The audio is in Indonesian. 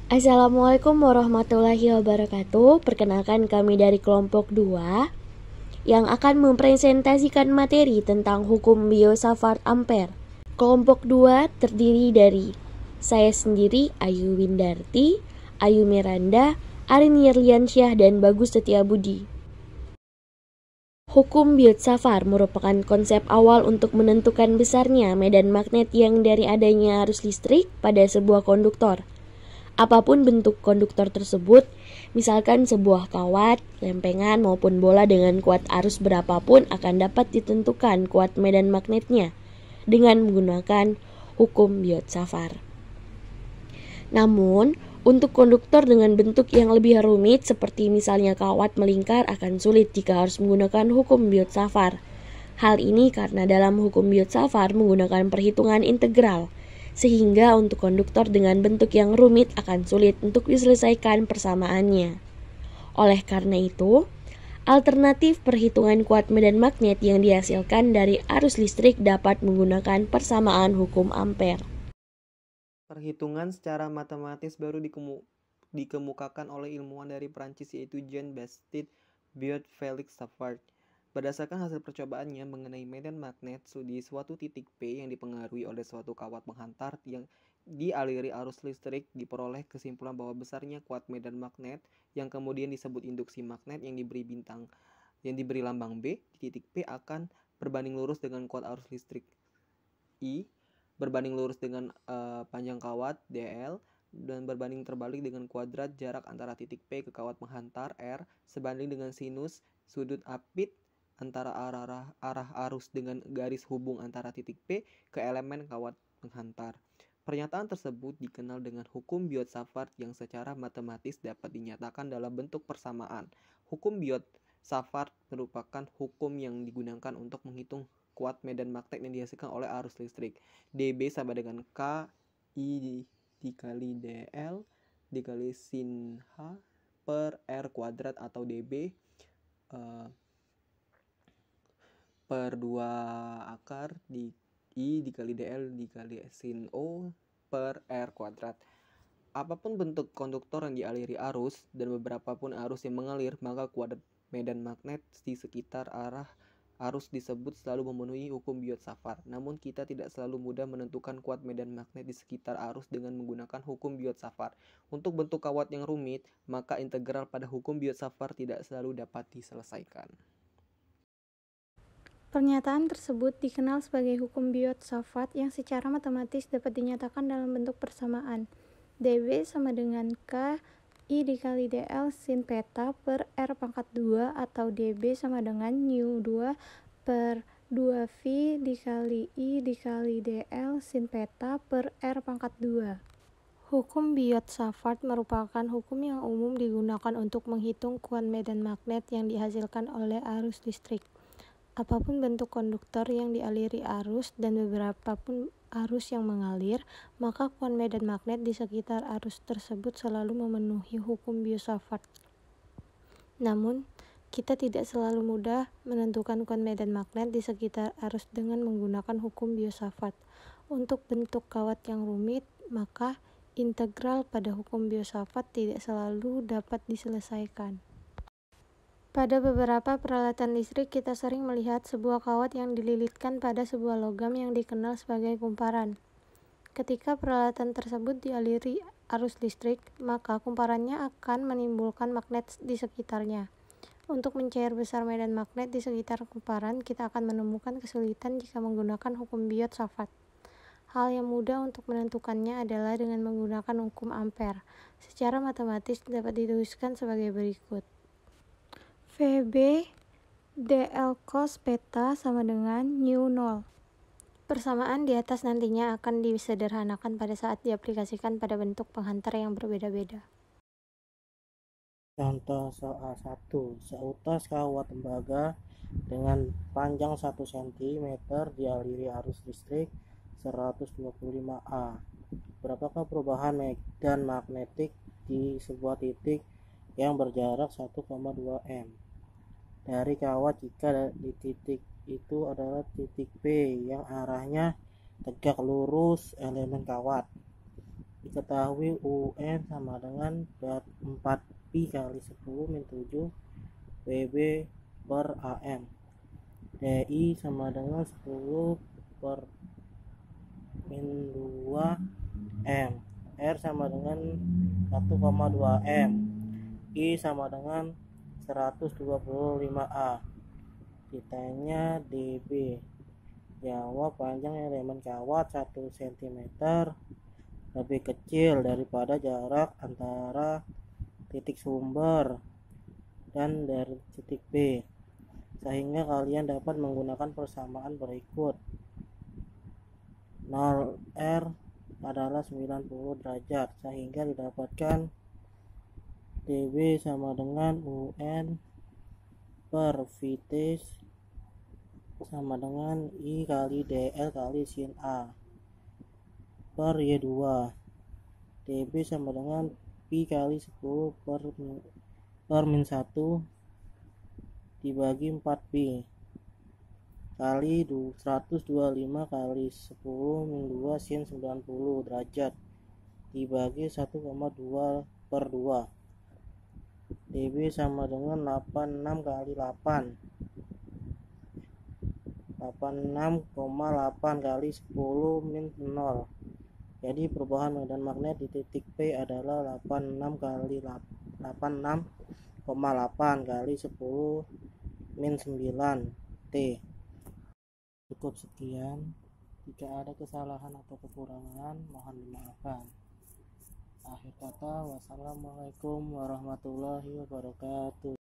Assalamualaikum warahmatullahi wabarakatuh. Perkenalkan kami dari kelompok 2 yang akan mempresentasikan materi tentang hukum Biosafart Ampere. Kelompok 2 terdiri dari saya sendiri, Ayu Windarti, Ayu Miranda, Arin Yerliansyah, dan Bagus Setiabudi. Hukum Biot-Savart merupakan konsep awal untuk menentukan besarnya medan magnet yang dari adanya arus listrik pada sebuah konduktor. Apapun bentuk konduktor tersebut, misalkan sebuah kawat, lempengan maupun bola dengan kuat arus berapapun akan dapat ditentukan kuat medan magnetnya dengan menggunakan hukum Biot-Savart. Namun, untuk konduktor dengan bentuk yang lebih rumit seperti misalnya kawat melingkar akan sulit jika harus menggunakan hukum Biot-Savart. Hal ini karena dalam hukum Biot-Savart menggunakan perhitungan integral, sehingga untuk konduktor dengan bentuk yang rumit akan sulit untuk diselesaikan persamaannya. Oleh karena itu, alternatif perhitungan kuat medan magnet yang dihasilkan dari arus listrik dapat menggunakan persamaan hukum Ampere. Perhitungan secara matematis baru dikemukakan oleh ilmuwan dari Prancis yaitu Jean-Baptiste Biot-Félix-Savart. Berdasarkan hasil percobaannya mengenai medan magnet di suatu titik P yang dipengaruhi oleh suatu kawat penghantar yang dialiri arus listrik, diperoleh kesimpulan bahwa besarnya kuat medan magnet yang kemudian disebut induksi magnet yang diberi lambang B di titik P akan berbanding lurus dengan kuat arus listrik I, berbanding lurus dengan panjang kawat DL, dan berbanding terbalik dengan kuadrat jarak antara titik P ke kawat penghantar R sebanding dengan sinus sudut apit antara arah arus dengan garis hubung antara titik P ke elemen kawat penghantar. Pernyataan tersebut dikenal dengan hukum Biot-Savart yang secara matematis dapat dinyatakan dalam bentuk persamaan. Hukum Biot-Savart merupakan hukum yang digunakan untuk menghitung kuat medan magnet yang dihasilkan oleh arus listrik. dB sama dengan K I dikali dL dikali sin H per R kuadrat atau dB per 2 akar di I dikali dL dikali sin O per R kuadrat. Apapun bentuk konduktor yang dialiri arus dan beberapa pun arus yang mengalir, maka kuadrat medan magnet di sekitar arah arus disebut selalu memenuhi hukum Biot-Savart. Namun kita tidak selalu mudah menentukan kuat medan magnet di sekitar arus dengan menggunakan hukum Biot-Savart. Untuk bentuk kawat yang rumit, maka integral pada hukum Biot-Savart tidak selalu dapat diselesaikan. Pernyataan tersebut dikenal sebagai hukum Biot-Savart yang secara matematis dapat dinyatakan dalam bentuk persamaan. dB sama dengan K I dikali dL sin peta per R pangkat 2 atau dB sama dengan nu2 per 2V dikali I dikali dL sin peta per R pangkat 2. Hukum Biot-Savart merupakan hukum yang umum digunakan untuk menghitung kuat medan magnet yang dihasilkan oleh arus listrik. Apapun bentuk konduktor yang dialiri arus dan beberapa pun arus yang mengalir, maka kuat medan magnet di sekitar arus tersebut selalu memenuhi hukum Biot-Savart. Namun, kita tidak selalu mudah menentukan kuat medan magnet di sekitar arus dengan menggunakan hukum Biot-Savart. Untuk bentuk kawat yang rumit, maka integral pada hukum Biot-Savart tidak selalu dapat diselesaikan. Pada beberapa peralatan listrik, kita sering melihat sebuah kawat yang dililitkan pada sebuah logam yang dikenal sebagai kumparan. Ketika peralatan tersebut dialiri arus listrik, maka kumparannya akan menimbulkan magnet di sekitarnya. Untuk mencair besar medan magnet di sekitar kumparan, kita akan menemukan kesulitan jika menggunakan hukum Biot-Savart. Hal yang mudah untuk menentukannya adalah dengan menggunakan hukum Ampere. Secara matematis dapat dituliskan sebagai berikut. VB dL cos peta sama dengan nu0. Persamaan di atas nantinya akan disederhanakan pada saat diaplikasikan pada bentuk penghantar yang berbeda-beda. Contoh soal 1. Seutas kawat tembaga dengan panjang 1 cm dialiri arus listrik 125 A. Berapakah perubahan medan magnetik di sebuah titik yang berjarak 1,2 m dari kawat jika di titik itu adalah titik P yang arahnya tegak lurus elemen kawat? Diketahui UN sama dengan 4pi kali 10 min 7 PB per AM. DI sama dengan 10 per min 2 M. R sama dengan 1,2 M. I sama dengan 125 A. Ditanya DB. Jawab panjang elemen kawat 1 cm lebih kecil daripada jarak antara titik sumber dan dari titik B, sehingga kalian dapat menggunakan persamaan berikut. 0R adalah 90 derajat, sehingga didapatkan dB sama dengan UN per VT sama dengan I kali DL kali sin A per Y2. dB sama dengan pi kali 10 per min 1 dibagi 4pi kali 125 kali 10 min 2 sin 90 derajat dibagi 1,2 per 2. dB sama dengan 86 kali 8 86,8 kali 10 min 0. Jadi perubahan medan magnet di titik P adalah 86,8 kali 10 min 9 T. Cukup sekian. Jika ada kesalahan atau kekurangan, mohon dimaafkan. Akhir kata, wassalamualaikum warahmatullahi wabarakatuh.